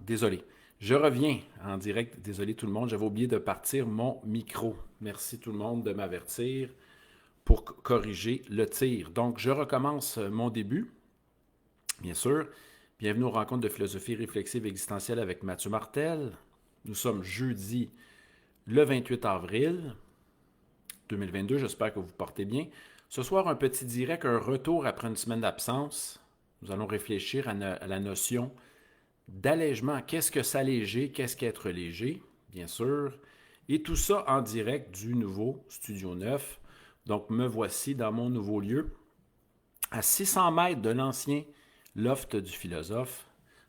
Désolé. Je reviens en direct. Désolé tout le monde, j'avais oublié de partir mon micro. Merci tout le monde de m'avertir pour corriger le tir. Donc, je recommence mon début, bien sûr. Bienvenue aux rencontres de philosophie réflexive existentielle avec Mathieu Martel. Nous sommes jeudi le 28 avril 2022. J'espère que vous portez bien. Ce soir, un petit direct, un retour après une semaine d'absence. Nous allons réfléchir à la notion d'allègement. Qu'est-ce que s'alléger? Qu'est-ce qu'être léger? Bien sûr. Et tout ça en direct du nouveau Studio 9. Donc, me voici dans mon nouveau lieu, à 600 mètres de l'ancien loft du philosophe.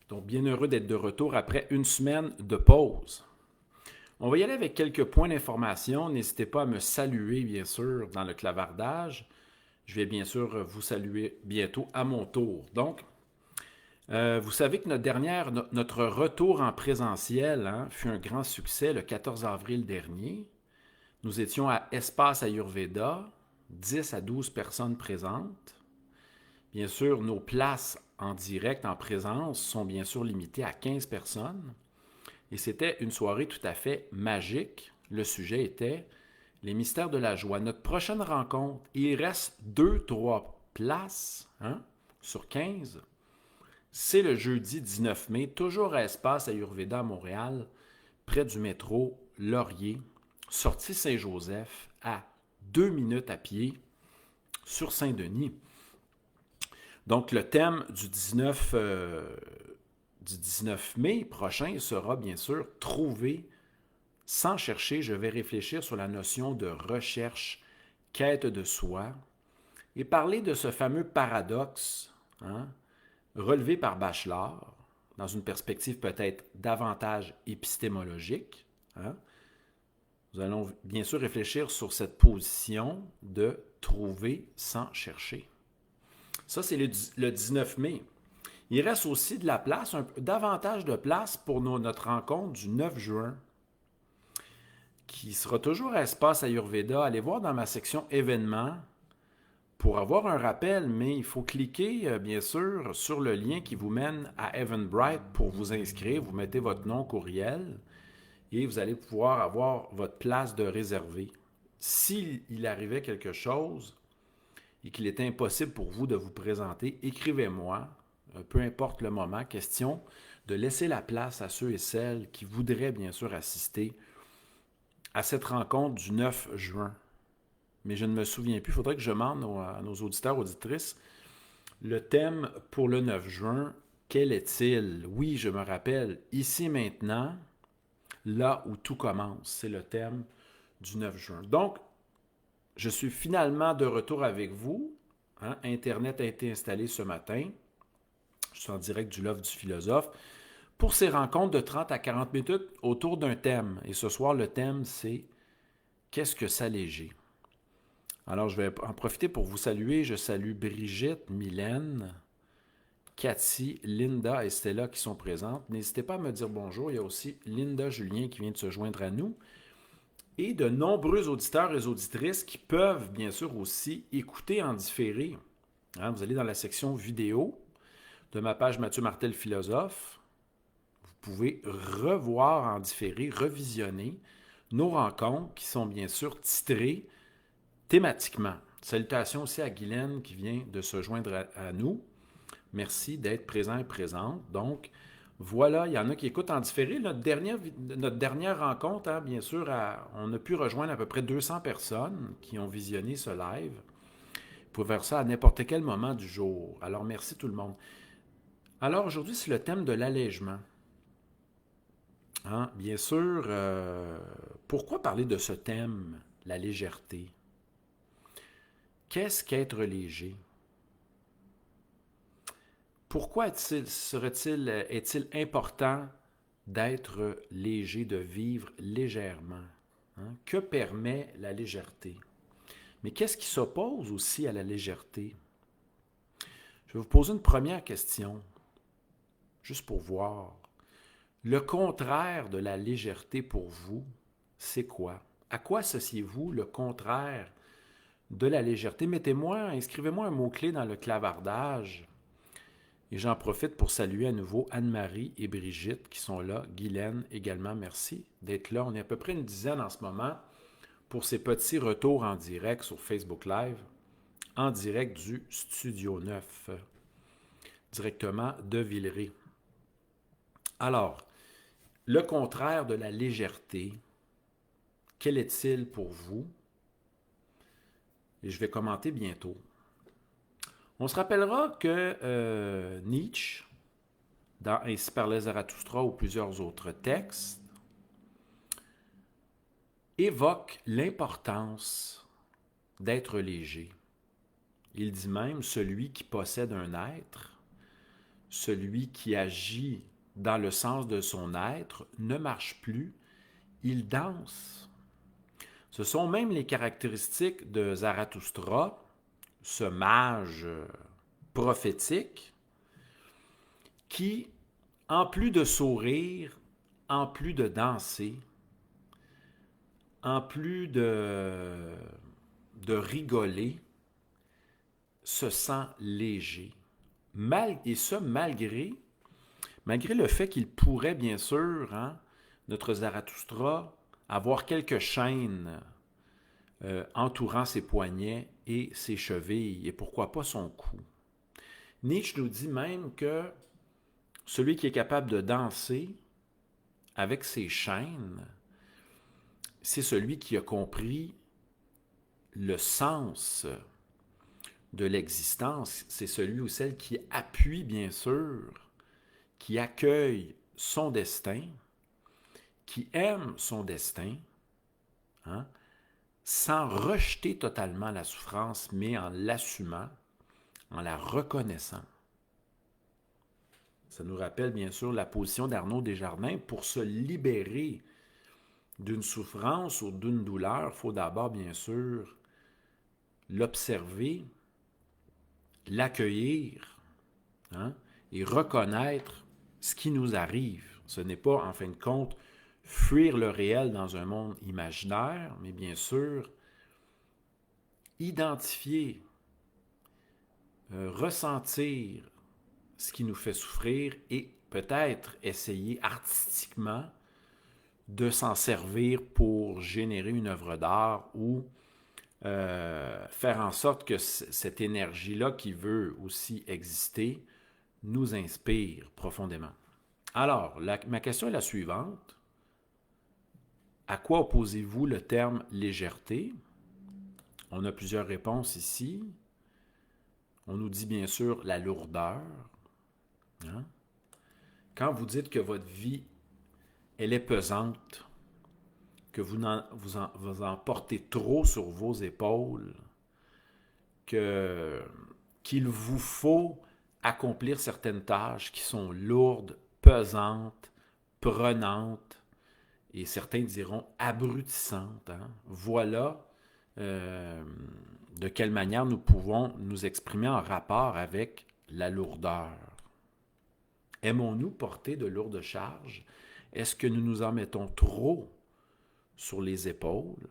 Donc, bien heureux d'être de retour après une semaine de pause. On va y aller avec quelques points d'information. N'hésitez pas à me saluer, bien sûr, dans le clavardage. Je vais bien sûr vous saluer bientôt à mon tour. Donc, vous savez que notre retour en présentiel fut un grand succès le 14 avril dernier. Nous étions à Espace Ayurveda, 10 à 12 personnes présentes. Bien sûr, nos places en direct, en présence, sont bien sûr limitées à 15 personnes. Et c'était une soirée tout à fait magique. Le sujet était les mystères de la joie. Notre prochaine rencontre, il reste 2-3 places sur 15. C'est le jeudi 19 mai, toujours à Espace Ayurveda à Montréal, près du métro Laurier, sortie Saint-Joseph, à 2 minutes à pied, sur Saint-Denis. Donc, le thème du 19 mai prochain sera bien sûr trouver sans chercher. Je vais réfléchir sur la notion de recherche, quête de soi et parler de ce fameux paradoxe relevé par Bachelard, dans une perspective peut-être davantage épistémologique. Nous allons bien sûr réfléchir sur cette position de trouver sans chercher. Ça, c'est le 19 mai. Il reste aussi de la place, davantage de place pour notre rencontre du 9 juin, qui sera toujours à Espace Ayurveda. Allez voir dans ma section événements pour avoir un rappel, mais il faut cliquer, bien sûr, sur le lien qui vous mène à Eventbrite pour vous inscrire. Vous mettez votre nom, courriel, et vous allez pouvoir avoir votre place de réservée. S'il arrivait quelque chose et qu'il était impossible pour vous de vous présenter, écrivez-moi, peu importe le moment, question de laisser la place à ceux et celles qui voudraient, bien sûr, assister à cette rencontre du 9 juin. Mais je ne me souviens plus. Il faudrait que je demande à nos auditeurs, auditrices, le thème pour le 9 juin, quel est-il? Oui, je me rappelle, ici maintenant, là où tout commence. C'est le thème du 9 juin. Donc, je suis finalement de retour avec vous. Internet a été installé ce matin. Je suis en direct du Loft du philosophe pour ces rencontres de 30 à 40 minutes autour d'un thème. Et ce soir, le thème, c'est « Qu'est-ce que s'alléger ?» Alors, je vais en profiter pour vous saluer. Je salue Brigitte, Mylène, Cathy, Linda et Stella qui sont présentes. N'hésitez pas à me dire bonjour. Il y a aussi Linda Julien qui vient de se joindre à nous. Et de nombreux auditeurs et auditrices qui peuvent, bien sûr, aussi écouter en différé. Vous allez dans la section vidéo de ma page Mathieu Martel Philosophe. Vous pouvez revoir en différé, revisionner nos rencontres qui sont bien sûr titrées thématiquement. Salutations aussi à Guylaine qui vient de se joindre à nous. Merci d'être présent et présente. Donc, voilà, il y en a qui écoutent en différé. Notre dernière rencontre, bien sûr, on a pu rejoindre à peu près 200 personnes qui ont visionné ce live. Vous pouvez faire ça à n'importe quel moment du jour. Alors, merci tout le monde. Alors, aujourd'hui, c'est le thème de l'allègement. Bien sûr, pourquoi parler de ce thème, la légèreté? Qu'est-ce qu'être léger? Pourquoi est-il important d'être léger, de vivre légèrement? Que permet la légèreté? Mais qu'est-ce qui s'oppose aussi à la légèreté? Je vais vous poser une première question, juste pour voir. Le contraire de la légèreté pour vous, c'est quoi? À quoi associez-vous le contraire de la légèreté? Inscrivez-moi un mot-clé dans le clavardage. Et j'en profite pour saluer à nouveau Anne-Marie et Brigitte qui sont là. Guylaine également, merci d'être là. On est à peu près une dizaine en ce moment pour ces petits retours en direct sur Facebook Live, en direct du Studio 9, directement de Villeray. Alors, le contraire de la légèreté, quel est-il pour vous? Et je vais commenter bientôt. On se rappellera que Nietzsche, dans Ainsi parlait Zarathustra ou plusieurs autres textes, évoque l'importance d'être léger. Il dit même, celui qui possède un être, celui qui agit dans le sens de son être, ne marche plus, il danse. Ce sont même les caractéristiques de Zarathustra, ce mage prophétique, qui, en plus de sourire, en plus de danser, en plus de rigoler, se sent léger. Et ce, malgré le fait qu'il pourrait, bien sûr, notre Zarathustra, avoir quelques chaînes entourant ses poignets et ses chevilles, et pourquoi pas son cou. Nietzsche nous dit même que celui qui est capable de danser avec ses chaînes, c'est celui qui a compris le sens de l'existence. C'est celui ou celle qui appuie, bien sûr, qui accueille son destin, qui aime son destin, sans rejeter totalement la souffrance, mais en l'assumant, en la reconnaissant. Ça nous rappelle bien sûr la position d'Arnaud Desjardins. Pour se libérer d'une souffrance ou d'une douleur, il faut d'abord bien sûr l'observer, l'accueillir et reconnaître ce qui nous arrive. Ce n'est pas, en fin de compte, fuir le réel dans un monde imaginaire, mais bien sûr identifier, ressentir ce qui nous fait souffrir et peut-être essayer artistiquement de s'en servir pour générer une œuvre d'art ou faire en sorte que cette énergie-là qui veut aussi exister nous inspire profondément. Alors, ma question est la suivante. À quoi opposez-vous le terme légèreté? On a plusieurs réponses ici. On nous dit bien sûr la lourdeur. Quand vous dites que votre vie, elle est pesante, que vous en portez trop sur vos épaules, qu'il vous faut accomplir certaines tâches qui sont lourdes, pesantes, prenantes, et certains diront abrutissantes. Voilà de quelle manière nous pouvons nous exprimer en rapport avec la lourdeur. Aimons-nous porter de lourdes charges? Est-ce que nous nous en mettons trop sur les épaules?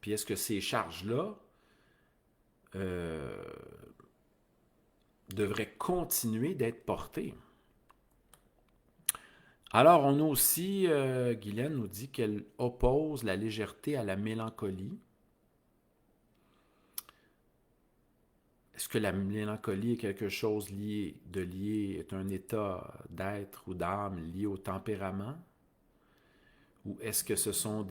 Puis est-ce que ces charges-là devraient continuer d'être portées? Alors, on a aussi, Guylaine nous dit qu'elle oppose la légèreté à la mélancolie. Est-ce que la mélancolie est quelque chose est un état d'être ou d'âme lié au tempérament? Ou est-ce que ce sont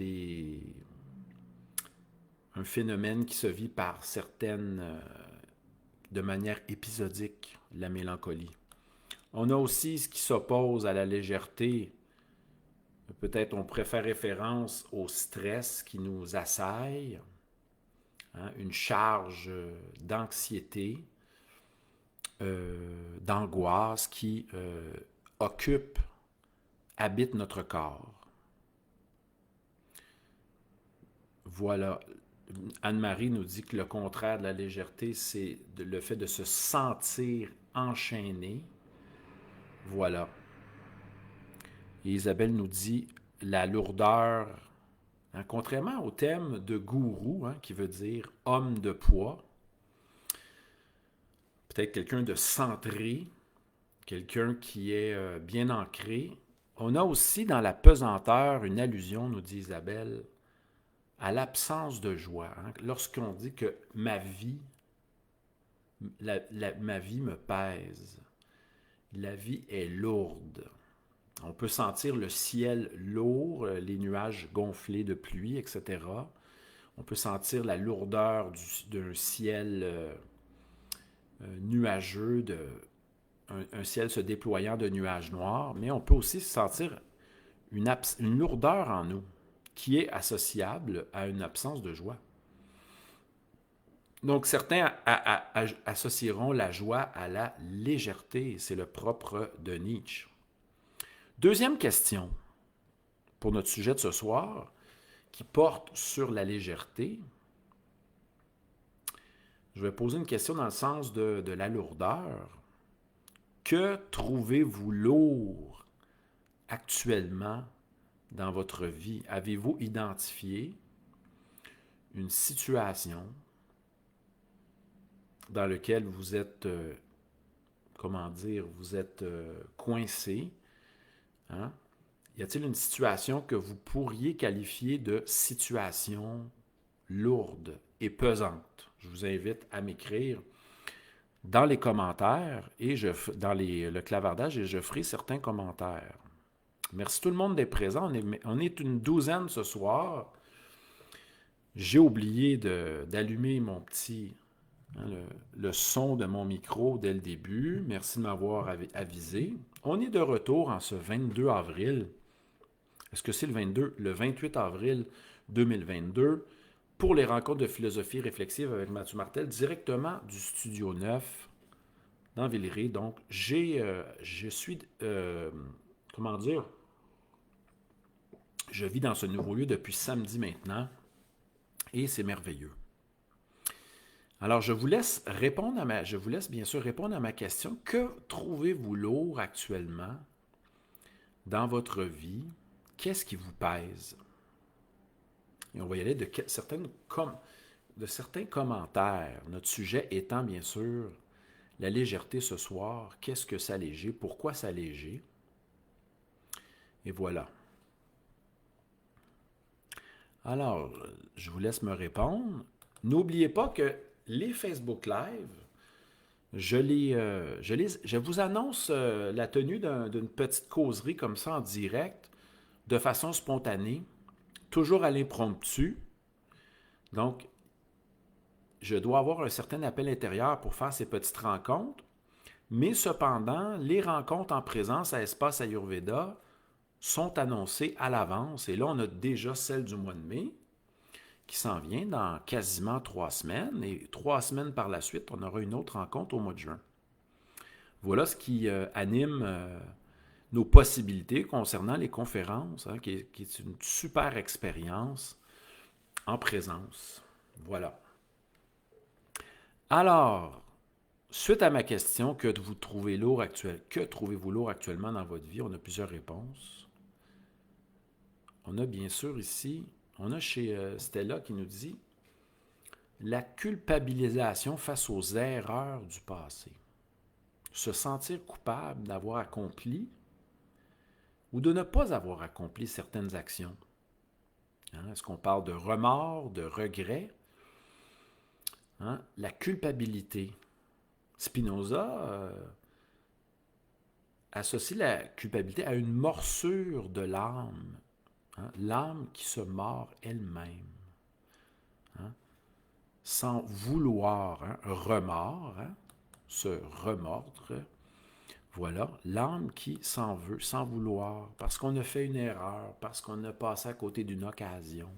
un phénomène qui se vit par certaines, de manière épisodique, la mélancolie? On a aussi ce qui s'oppose à la légèreté. Peut-être on pourrait faire référence au stress qui nous assaille, une charge d'anxiété, d'angoisse qui habite notre corps. Voilà. Anne-Marie nous dit que le contraire de la légèreté, c'est le fait de se sentir enchaîné. Voilà. Et Isabelle nous dit la lourdeur, contrairement au thème de gourou, qui veut dire homme de poids, peut-être quelqu'un de centré, quelqu'un qui est bien ancré. On a aussi dans la pesanteur une allusion, nous dit Isabelle, à l'absence de joie. Hein. Lorsqu'on dit que ma vie, ma vie me pèse, la vie est lourde. On peut sentir le ciel lourd, les nuages gonflés de pluie, etc. On peut sentir la lourdeur d'un ciel nuageux, un ciel se déployant de nuages noirs, mais on peut aussi sentir une lourdeur en nous qui est associable à une absence de joie. Donc, certains associeront la joie à la légèreté. C'est le propre de Nietzsche. Deuxième question pour notre sujet de ce soir, qui porte sur la légèreté. Je vais poser une question dans le sens de la lourdeur. Que trouvez-vous lourd actuellement dans votre vie? Avez-vous identifié une situation dans laquelle vous êtes, vous êtes coincé? Hein? Y a-t-il une situation que vous pourriez qualifier de situation lourde et pesante? Je vous invite à m'écrire dans les commentaires et dans le clavardage et je ferai certains commentaires. Merci tout le monde d'être présent. On est une douzaine ce soir. J'ai oublié d'allumer mon petit, le son de mon micro dès le début. Merci de m'avoir avisé. On est de retour en ce 22 avril. Est-ce que c'est le 22? Le 28 avril 2022 pour les rencontres de philosophie réflexive avec Mathieu Martel directement du Studio 9 dans Villeray. Donc, je vis dans ce nouveau lieu depuis samedi maintenant et c'est merveilleux. Alors, je vous laisse bien sûr répondre à ma question. Que trouvez-vous lourd actuellement dans votre vie? Qu'est-ce qui vous pèse? Et on va y aller de certains commentaires. Notre sujet étant, bien sûr, la légèreté ce soir. Qu'est-ce que s'alléger? Pourquoi s'alléger? Et voilà. Alors, je vous laisse me répondre. N'oubliez pas que les Facebook Live, je vous annonce la tenue d'une petite causerie comme ça en direct, de façon spontanée, toujours à l'impromptu. Donc, je dois avoir un certain appel intérieur pour faire ces petites rencontres, mais cependant, les rencontres en présence à Espace Ayurveda sont annoncées à l'avance. Et là, on a déjà celle du mois de mai qui s'en vient dans quasiment 3 semaines. Et 3 semaines par la suite, on aura une autre rencontre au mois de juin. Voilà ce qui anime nos possibilités concernant les conférences, qui est une super expérience en présence. Voilà. Alors, suite à ma question, que trouvez-vous lourd actuellement dans votre vie? On a plusieurs réponses. On a bien sûr ici, on a chez Stella qui nous dit la culpabilisation face aux erreurs du passé. Se sentir coupable d'avoir accompli ou de ne pas avoir accompli certaines actions. Hein? Est-ce qu'on parle de remords, de regrets? Hein? La culpabilité. Spinoza associe la culpabilité à une morsure de l'âme. Hein? L'âme qui se mord elle-même. Hein? Sans vouloir, hein? Remords, hein? Se remordre. Voilà, l'âme qui s'en veut, sans vouloir, parce qu'on a fait une erreur, parce qu'on a passé à côté d'une occasion,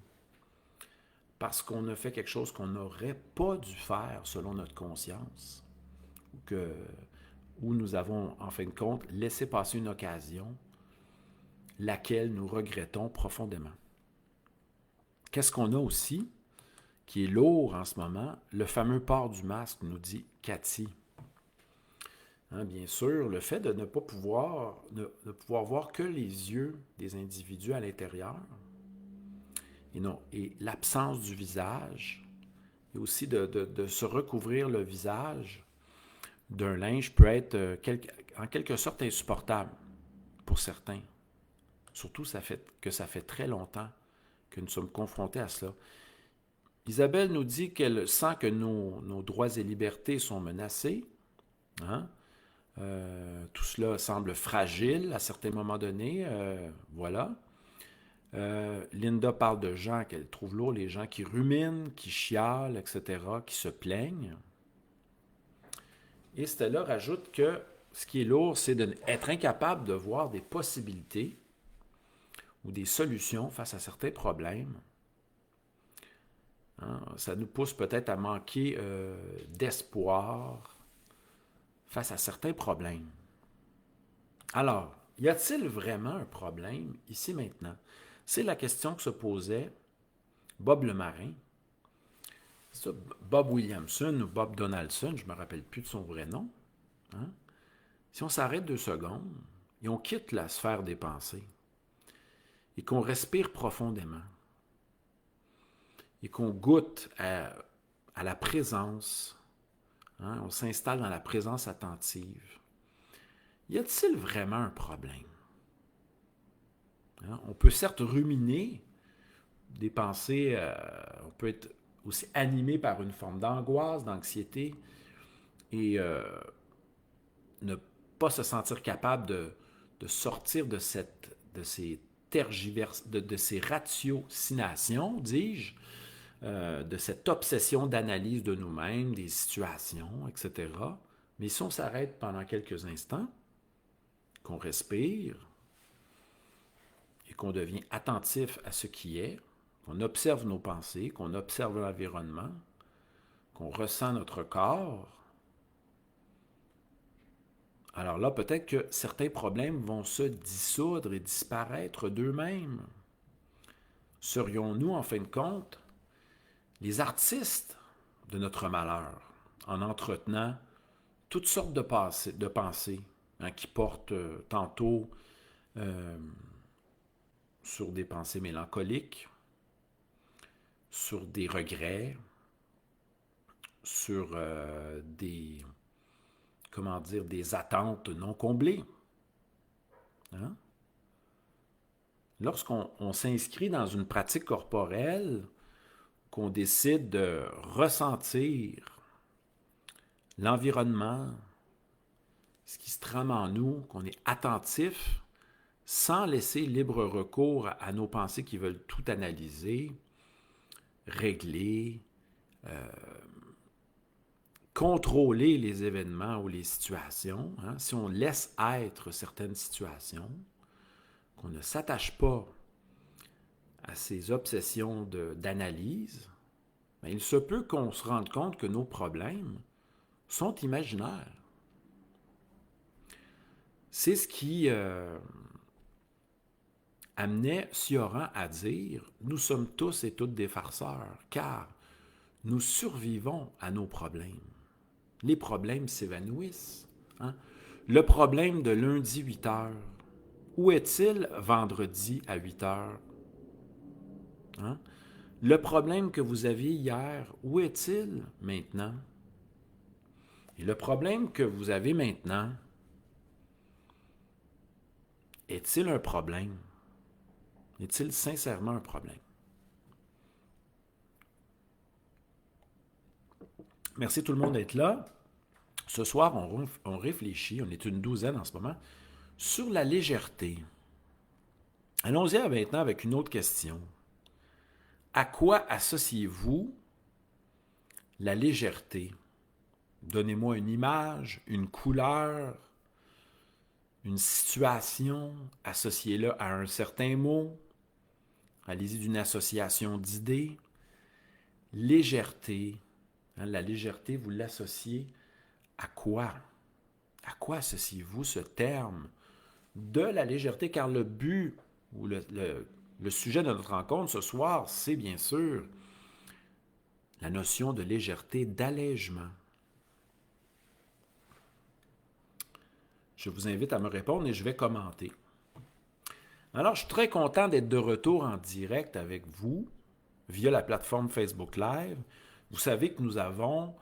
parce qu'on a fait quelque chose qu'on n'aurait pas dû faire selon notre conscience, où nous avons, en fin de compte, laissé passer une occasion, laquelle nous regrettons profondément. Qu'est-ce qu'on a aussi, qui est lourd en ce moment? Le fameux port du masque, nous dit Cathy. Hein, bien sûr, le fait de ne pas pouvoir, de pouvoir voir que les yeux des individus à l'intérieur, et l'absence du visage, et aussi de se recouvrir le visage d'un linge peut être en quelque sorte insupportable pour certains. Surtout ça fait très longtemps que nous sommes confrontés à cela. Isabelle nous dit qu'elle sent que nos droits et libertés sont menacés. Hein? Tout cela semble fragile à certains moments donnés. Voilà. Linda parle de gens qu'elle trouve lourds, les gens qui ruminent, qui chialent, etc., qui se plaignent. Et Stella rajoute que ce qui est lourd, c'est d'être incapable de voir des possibilités ou des solutions face à certains problèmes. Hein? Ça nous pousse peut-être à manquer d'espoir face à certains problèmes. Alors, y a-t-il vraiment un problème ici maintenant? C'est la question que se posait Bob le marin. Ça, Bob Williamson ou Bob Donaldson, je ne me rappelle plus de son vrai nom. Hein? Si on s'arrête 2 secondes et on quitte la sphère des pensées et qu'on respire profondément et qu'on goûte à la présence, hein, on s'installe dans la présence attentive, y a-t-il vraiment un problème? Hein? On peut certes ruminer des pensées, on peut être aussi animé par une forme d'angoisse, d'anxiété, et ne pas se sentir capable de sortir de ces ratiocinations, dis-je, de cette obsession d'analyse de nous-mêmes, des situations, etc. Mais si on s'arrête pendant quelques instants, qu'on respire et qu'on devient attentif à ce qui est, qu'on observe nos pensées, qu'on observe l'environnement, qu'on ressent notre corps, alors là, peut-être que certains problèmes vont se dissoudre et disparaître d'eux-mêmes. Serions-nous, en fin de compte, les artistes de notre malheur, en entretenant toutes sortes de pensées hein, qui portent tantôt sur des pensées mélancoliques, sur des regrets, sur des attentes non comblées. Hein? Lorsqu'on s'inscrit dans une pratique corporelle, qu'on décide de ressentir l'environnement, ce qui se trame en nous, qu'on est attentif, sans laisser libre recours à nos pensées qui veulent tout analyser, régler, contrôler les événements ou les situations. Hein, si on laisse être certaines situations, qu'on ne s'attache pas à ces obsessions d'analyse, bien, il se peut qu'on se rende compte que nos problèmes sont imaginaires. C'est ce qui amenait Sioran à dire « Nous sommes tous et toutes des farceurs, car nous survivons à nos problèmes. » Les problèmes s'évanouissent. Hein? Le problème de lundi 8 heures, où est-il vendredi à 8 heures? Hein? Le problème que vous aviez hier, où est-il maintenant? Et le problème que vous avez maintenant, est-il un problème? Est-il sincèrement un problème? Merci tout le monde d'être là. Ce soir, on réfléchit, on est une douzaine en ce moment, sur la légèreté. Allons-y maintenant avec une autre question. À quoi associez-vous la légèreté? Donnez-moi une image, une couleur, une situation, associez-la à un certain mot. Allez-y d'une association d'idées. Légèreté. Hein, la légèreté, vous l'associez à quoi? À quoi associez-vous ce terme de la légèreté? Car le but ou le sujet de notre rencontre ce soir, c'est bien sûr la notion de légèreté, d'allègement. Je vous invite à me répondre et je vais commenter. Alors, je suis très content d'être de retour en direct avec vous via la plateforme Facebook Live. Vous savez que nous avons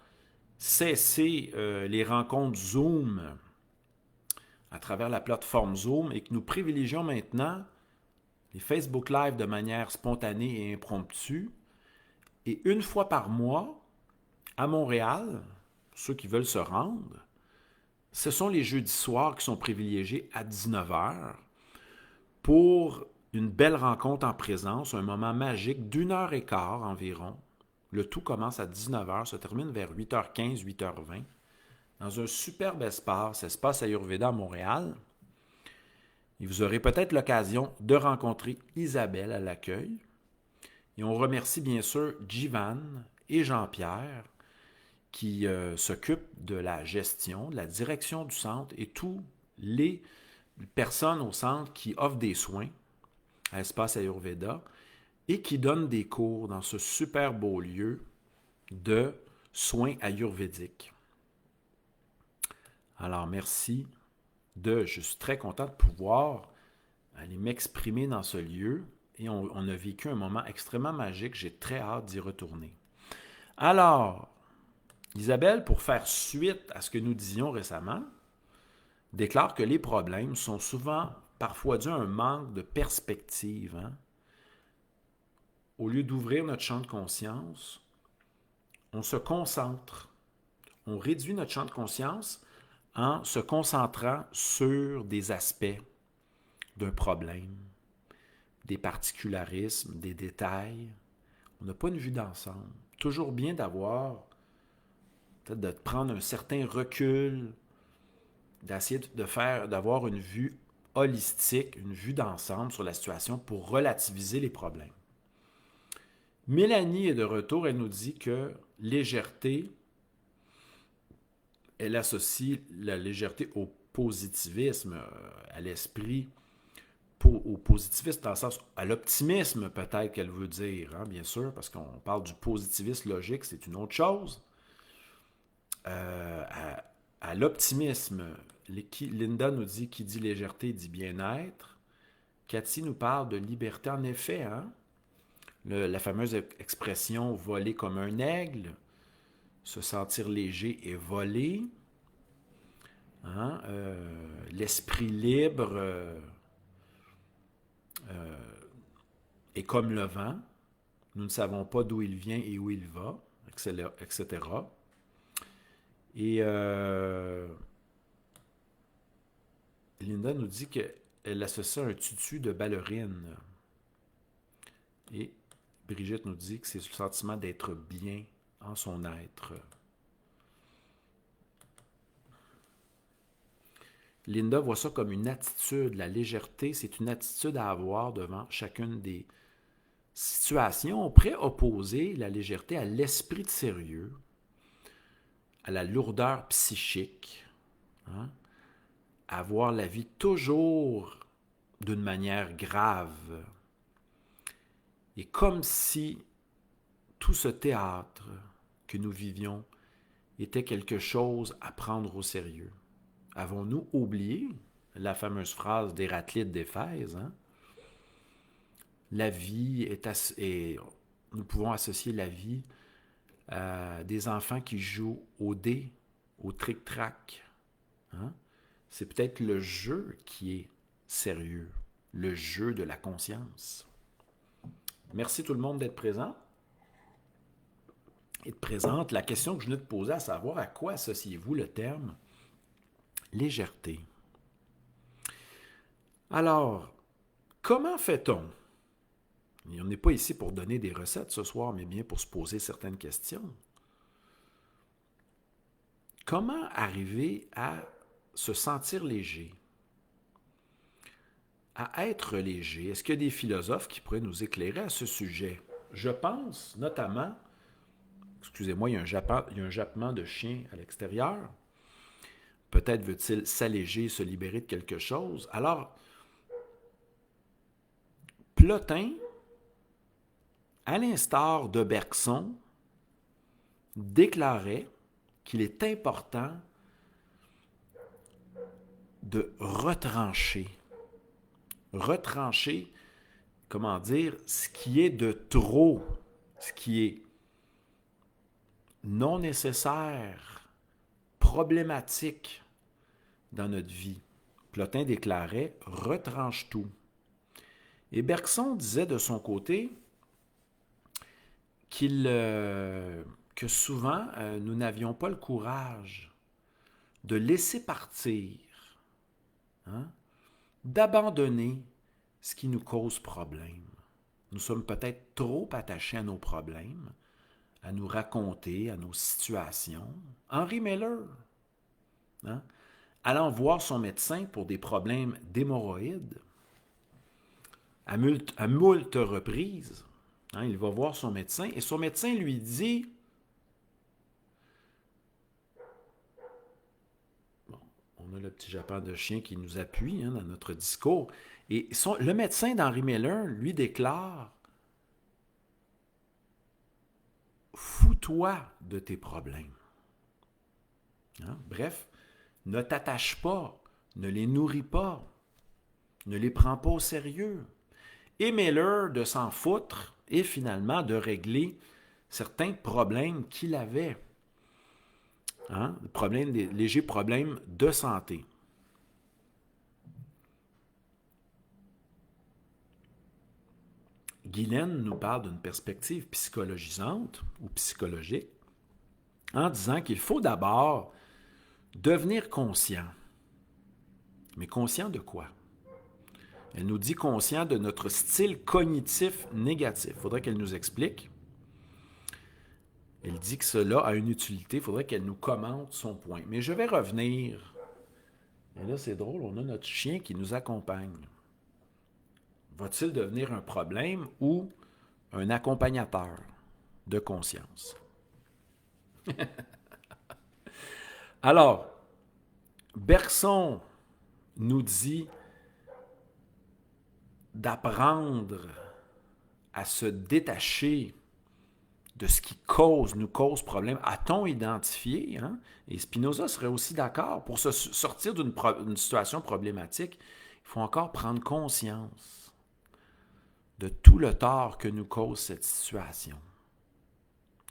cesser les rencontres Zoom à travers la plateforme Zoom et que nous privilégions maintenant les Facebook Live de manière spontanée et impromptue. Et une fois par mois, à Montréal, ceux qui veulent se rendre, ce sont les jeudis soirs qui sont privilégiés à 19h pour une belle rencontre en présence, un moment magique d'1h15 environ. Le tout commence à 19h, se termine vers 8h15, 8h20, dans un superbe espace Ayurveda à Montréal. Et vous aurez peut-être l'occasion de rencontrer Isabelle à l'accueil. Et on remercie bien sûr Jivan et Jean-Pierre qui s'occupent de la gestion, de la direction du centre et toutes les personnes au centre qui offrent des soins à Espace Ayurveda et qui donnent des cours dans ce super beau lieu de soins ayurvédiques. Alors merci je suis très content de pouvoir aller m'exprimer dans ce lieu et on a vécu un moment extrêmement magique. J'ai très hâte d'y retourner. Alors, Isabelle, pour faire suite à ce que nous disions récemment, déclare que les problèmes sont souvent, parfois dus à un manque de perspective. Au lieu d'ouvrir notre champ de conscience, on se concentre. On réduit notre champ de conscience en se concentrant sur des aspects d'un problème, des particularismes, des détails. On n'a pas une vue d'ensemble. Toujours bien peut-être de prendre un certain recul, d'essayer d'avoir une vue holistique, une vue d'ensemble sur la situation pour relativiser les problèmes. Mélanie est de retour, elle nous dit que légèreté, elle associe la légèreté au positivisme, à l'esprit, au positivisme dans le sens, à l'optimisme peut-être qu'elle veut dire, bien sûr, parce qu'on parle du positivisme logique, c'est une autre chose. À l'optimisme, Linda nous dit qui dit légèreté dit bien-être. Cathy nous parle de liberté, en effet, la fameuse expression voler comme un aigle, se sentir léger et voler, l'esprit libre est comme le vent, nous ne savons pas d'où il vient et où il va, etc. Et Linda nous dit qu'elle associe un tutu de ballerine. Et Brigitte nous dit que c'est le sentiment d'être bien en son être. Linda voit ça comme une attitude. La légèreté, c'est une attitude à avoir devant chacune des situations. On pourrait opposer la légèreté à l'esprit de sérieux, à la lourdeur psychique, à voir la vie toujours d'une manière grave. Et comme si tout ce théâtre que nous vivions était quelque chose à prendre au sérieux. Avons-nous oublié la fameuse phrase d'Héraclite d'Éphèse? La vie nous pouvons associer la vie à des enfants qui jouent au dé, au tric-trac. C'est peut-être le jeu qui est sérieux, le jeu de la conscience. Merci tout le monde d'être présent et de présente. La question que je venais de poser, à savoir à quoi associez-vous le terme légèreté? Alors, comment fait-on? Et on n'est pas ici pour donner des recettes ce soir, mais bien pour se poser certaines questions. Comment arriver à se sentir léger? À être léger? Est-ce qu'il y a des philosophes qui pourraient nous éclairer à ce sujet? Je pense notamment, excusez-moi, il y a un jappement de chien à l'extérieur. Peut-être veut-il s'alléger, se libérer de quelque chose. Alors, Plotin, à l'instar de Bergson, déclarait qu'il est important de retrancher. Retrancher, comment dire, ce qui est de trop, ce qui est non nécessaires, problématiques dans notre vie. Plotin déclarait « retranche tout ». Et Bergson disait de son côté que souvent, nous n'avions pas le courage de laisser partir, hein, d'abandonner ce qui nous cause problème. Nous sommes peut-être trop attachés à nos problèmes, à nous raconter, à nos situations. Henry Miller, hein, allant voir son médecin pour des problèmes d'hémorroïdes, à moult reprises, hein, il va voir son médecin et son médecin lui dit, bon, on a le petit Japon de chien qui nous appuie, hein, dans notre discours, et le médecin d'Henry Miller lui déclare, fous-toi de tes problèmes. Hein? Bref, ne t'attache pas, ne les nourris pas, ne les prends pas au sérieux. Et Miller de s'en foutre et finalement de régler certains problèmes qu'il avait. Hein? Des légers problèmes de santé. Guylaine nous parle d'une perspective psychologisante ou psychologique en disant qu'il faut d'abord devenir conscient. Mais conscient de quoi? Elle nous dit conscient de notre style cognitif négatif. Il faudrait qu'elle nous explique. Elle dit que cela a une utilité. Il faudrait qu'elle nous commente son point. Mais je vais revenir. Et là, c'est drôle, on a notre chien qui nous accompagne. Va-t-il devenir un problème ou un accompagnateur de conscience? Alors, Bergson nous dit d'apprendre à se détacher de ce qui nous cause problème. A-t-on identifié, hein? Et Spinoza serait aussi d'accord, pour se sortir d'une situation problématique, il faut encore prendre conscience de tout le tort que nous cause cette situation.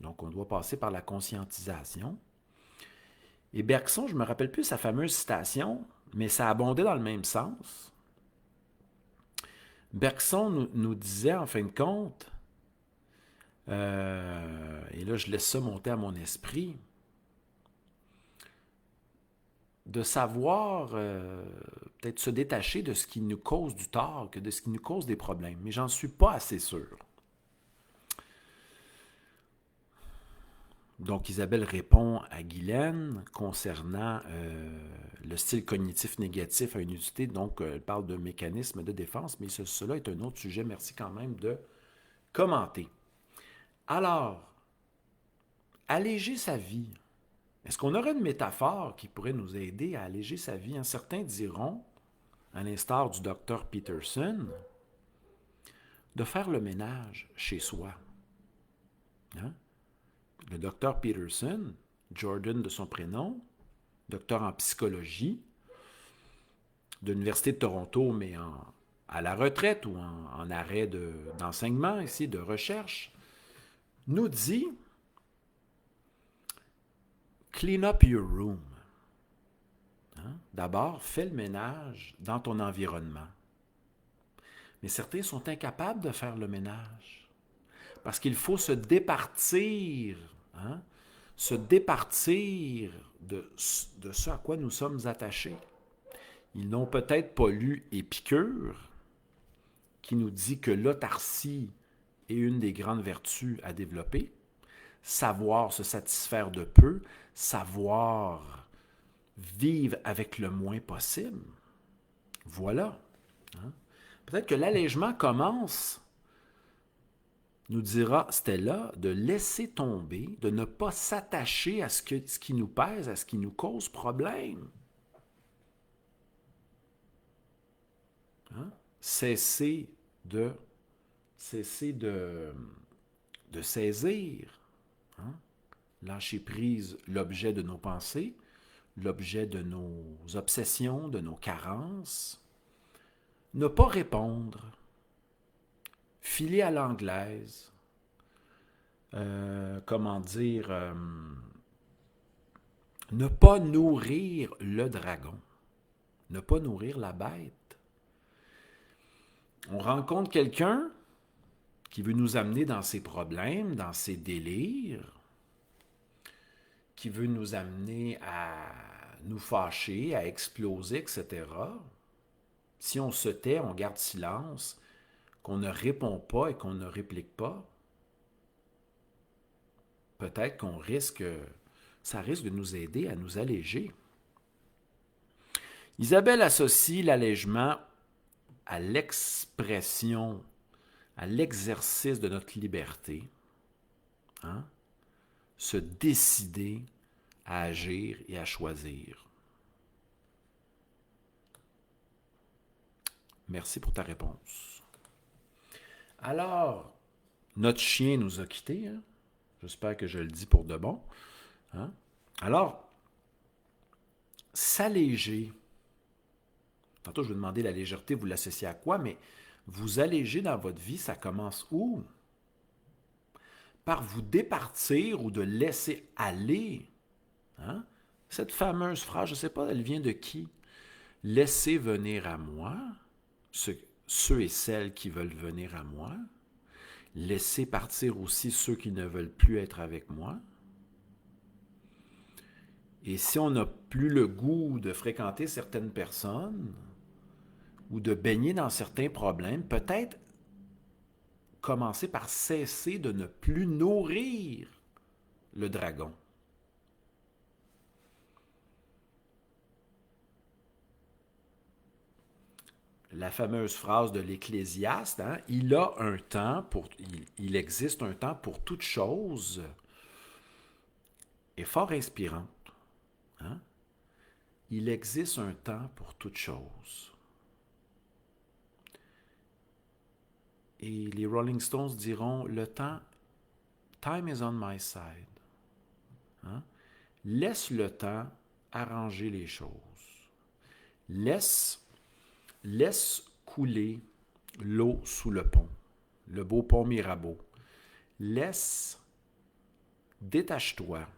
Donc, on doit passer par la conscientisation. Et Bergson, je ne me rappelle plus sa fameuse citation, mais ça abondait dans le même sens. Bergson nous disait, en fin de compte, et là je laisse ça monter à mon esprit, de savoir peut-être se détacher de ce qui nous cause du tort que de ce qui nous cause des problèmes. Mais j'en suis pas assez sûr. Donc Isabelle répond à Guylaine concernant le style cognitif négatif à une utilité. Donc elle parle de mécanisme de défense, mais cela est un autre sujet. Merci quand même de commenter. Alors, alléger sa vie. Est-ce qu'on aurait une métaphore qui pourrait nous aider à alléger sa vie? Certains diront, à l'instar du docteur Peterson, de faire le ménage chez soi. Hein? Le docteur Peterson, Jordan de son prénom, docteur en psychologie, de l'Université de Toronto, mais à la retraite ou en arrêt d'enseignement ici, de recherche, nous dit « Clean up your room ». Hein? D'abord, fais le ménage dans ton environnement. Mais certains sont incapables de faire le ménage parce qu'il faut se départir, hein? Se départir de ce à quoi nous sommes attachés. Ils n'ont peut-être pas lu Épicure, qui nous dit que l'autarcie est une des grandes vertus à développer. Savoir se satisfaire de peu, savoir vivre avec le moins possible. Voilà. Hein? Peut-être que l'allègement commence, nous dira Stella, de laisser tomber, de ne pas s'attacher à ce qui nous pèse, à ce qui nous cause problème. Hein? Cesser de saisir, hein? Lâcher prise l'objet de nos pensées, l'objet de nos obsessions, de nos carences. Ne pas répondre, filer à l'anglaise, comment dire, ne pas nourrir le dragon, ne pas nourrir la bête. On rencontre quelqu'un qui veut nous amener dans ses problèmes, dans ses délires, qui veut nous amener à nous fâcher, à exploser, etc. Si on se tait, on garde silence, qu'on ne répond pas et qu'on ne réplique pas, peut-être ça risque de nous aider à nous alléger. Isabelle associe l'allègement à l'expression, à l'exercice de notre liberté, hein? Se décider à agir et à choisir. Merci pour ta réponse. Alors, notre chien nous a quittés, hein? J'espère que je le dis pour de bon. Hein? Alors, s'alléger. Tantôt, je vais demander la légèreté, vous l'associez à quoi, mais vous alléger dans votre vie, ça commence où? Par vous départir ou de laisser aller. Hein? Cette fameuse phrase, je ne sais pas, elle vient de qui? Laissez venir à moi ceux et celles qui veulent venir à moi. Laissez partir aussi ceux qui ne veulent plus être avec moi. Et si on n'a plus le goût de fréquenter certaines personnes ou de baigner dans certains problèmes, peut-être commencer par cesser de ne plus nourrir le dragon. La fameuse phrase de l'Ecclésiaste, hein, il existe un temps pour toute chose, est fort inspirante. Hein? Il existe un temps pour toute chose. Et les Rolling Stones diront, time is on my side. Hein? Laisse le temps arranger les choses. Laisse couler l'eau sous le pont, le beau pont Mirabeau. Détache-toi.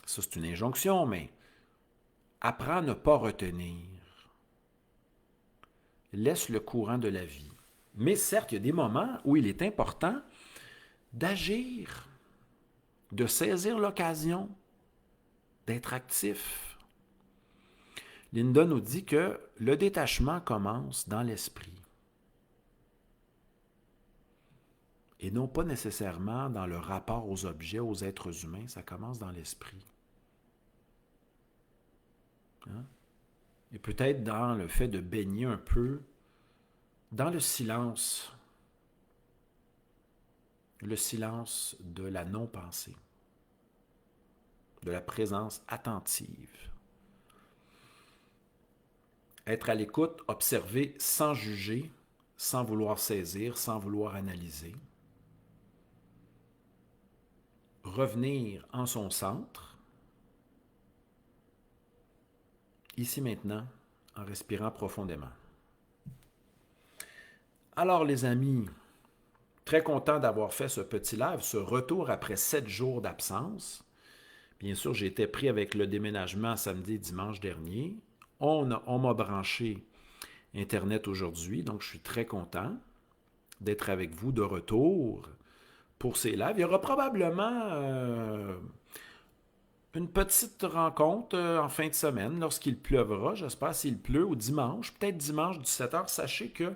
Ça, c'est une injonction, mais apprends à ne pas retenir. Laisse le courant de la vie. Mais certes, il y a des moments où il est important d'agir, de saisir l'occasion, d'être actif. Linda nous dit que le détachement commence dans l'esprit et non pas nécessairement dans le rapport aux objets, aux êtres humains, ça commence dans l'esprit. Hein? Et peut-être dans le fait de baigner un peu dans le silence de la non-pensée, de la présence attentive. Être à l'écoute, observer sans juger, sans vouloir saisir, sans vouloir analyser. Revenir en son centre, ici maintenant, en respirant profondément. Alors les amis, très content d'avoir fait ce petit live, ce retour après 7 jours d'absence. Bien sûr, j'ai été pris avec le déménagement samedi et dimanche dernier. On m'a branché Internet aujourd'hui, donc je suis très content d'être avec vous de retour pour ces lives. Il y aura probablement une petite rencontre en fin de semaine lorsqu'il pleuvra, j'espère s'il pleut, ou dimanche, peut-être dimanche 17h. Sachez que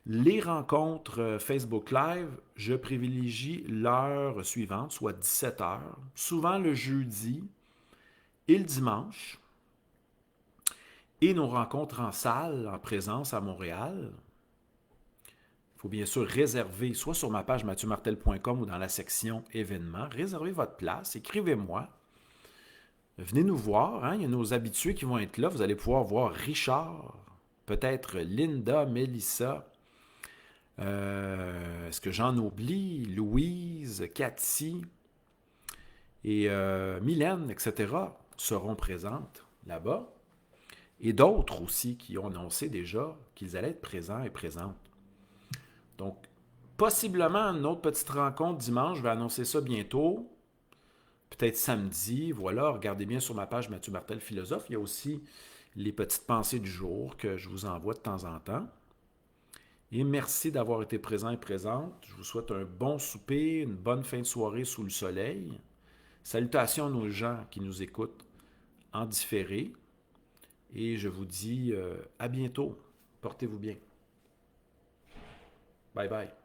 les rencontres Facebook Live, je privilégie l'heure suivante, soit 17h, souvent le jeudi et le dimanche. Et nos rencontres en salle, en présence à Montréal. Il faut bien sûr réserver, soit sur ma page mathieumartel.com ou dans la section événements, réservez votre place, écrivez-moi. Venez nous voir, hein? Il y a nos habitués qui vont être là. Vous allez pouvoir voir Richard, peut-être Linda, Mélissa, est-ce que j'en oublie? Louise, Cathy et Mylène, etc. seront présentes là-bas. Et d'autres aussi qui ont annoncé déjà qu'ils allaient être présents et présentes. Donc, Possiblement une autre petite rencontre dimanche, je vais annoncer ça bientôt. Peut-être samedi, voilà, regardez bien sur ma page Mathieu Martel Philosophe. Il y a aussi les petites pensées du jour que je vous envoie de temps en temps. Et merci d'avoir été présent et présente. Je vous souhaite un bon souper, une bonne fin de soirée sous le soleil. Salutations à nos gens qui nous écoutent en différé. Et je vous dis à bientôt. Portez-vous bien. Bye bye.